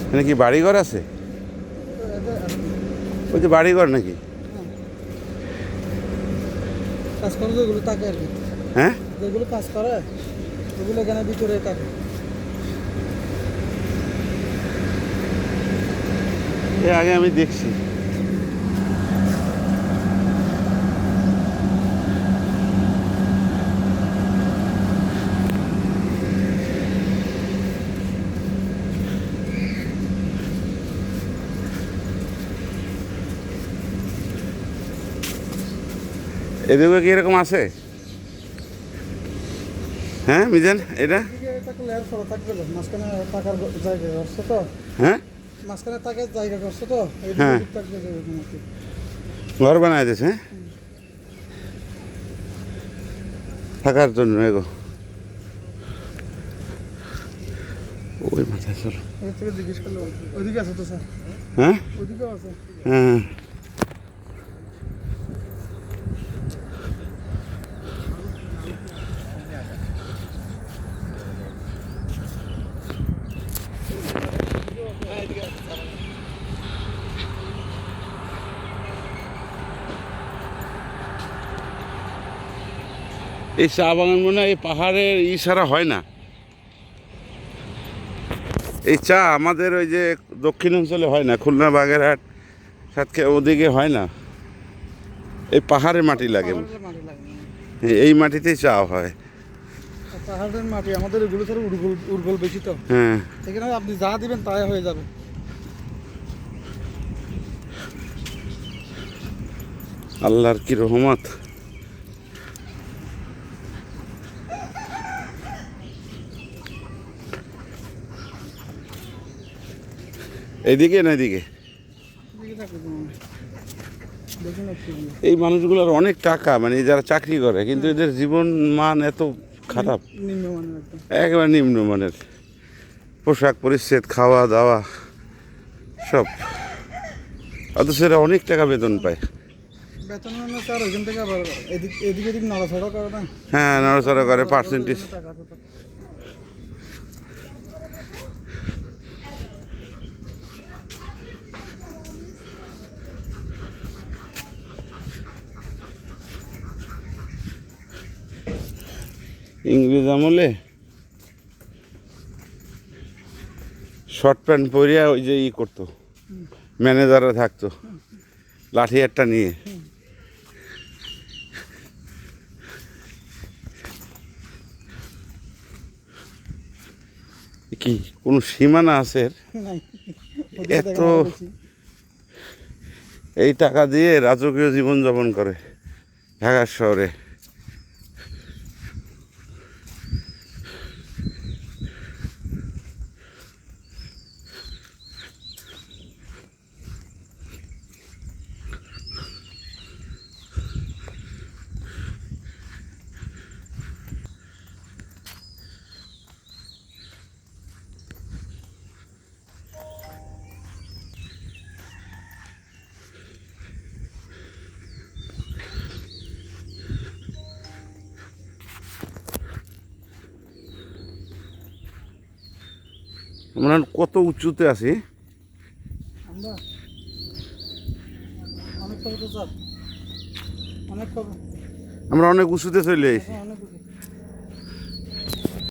এখানে কি বাড়িঘর আছে? ওই যে বাড়িঘর নাকি? কাজ করে যেগুলো থাকে আর কি, হ্যাঁ, যেগুলো কাজ করে ওগুলো এখানে ভিতরে থাকে। এর আগে আমি দেখছি। এদিকে কি এরকম আছে? হ্যাঁ মিজান, এটা এদিকে একটা লেয়ার ফলো থাকবে, মাঝখানে টাকার জায়গা করছে তো, হ্যাঁ মাঝখানে টাকার জায়গা করছে তো, হ্যাঁ। এইদিকে থাকবে যে এরকম আর কি। ঘর বানায় দিয়েছে, হ্যাঁ, থাকার জন্য এগো। ওই মাথায় চলো। ওই থেকে জিজ্ঞেস করলে বলবে। ওইদিকে আছে তো স্যার, হ্যাঁ ওইদিকেও আছে। হ্যাঁ। এই চা বাগান মনে হয় এই পাহাড়ের ছাড়া হয় না। এই চা আমাদের ওই যে দক্ষিণ অঞ্চলে হয় না, খুলনা বাগেরহাট সাতক্ষীরা ওদিকে হয় না। এই পাহাড়ের মাটি লাগে, পাহাড়ের মাটি লাগে না। এই মাটিতেই চা হয়। আর পাহাড়ের মাটি আমাদের এগুলো স্যার উর্বর উর্বর বেশি তো, হ্যাঁ, এখানে আপনি যা দিবেন তাই হয়ে যাবে। আল্লাহর কি রহমত। এইদিকে না এদিকে? এদিকে থাকবে তো মনে হয়। দেখুন একটু এই মানুষগুলোর অনেক টাকা, মানে যারা চাকরি করে, কিন্তু এদের জীবন মান এত খারাপ, নিম্নমানের একদম। একেবারে নিম্নমানের। পোশাক পরিচ্ছদ, খাওয়া দাওয়া সব, অথচ এরা অনেক টাকা বেতন পায়। বেতন মানে স্যার ওইখান থেকে আবার এদিক এদিক নড়াচড়া করে না। হ্যাঁ, নড়াচড়া করে, পার্সেন্টেজ। টাকা আছে তো। ইংরেজ আমলে শর্ট প্যান্ট পরিয়া ওই যে করতো, ম্যানেজাররা থাকতো লাঠি একটা নিয়ে। কি কোনো সীমানা আছে এর? নাই, এত এই টাকা দিয়ে রাজকীয় জীবনযাপন করে ঢাকা শহরে। আমরা কত উঁচুতে আছি! আমরা অনেক কবে তো স্যার, অনেক কবে, আমরা অনেক উঁচুতে চলে এসেছি। অনেক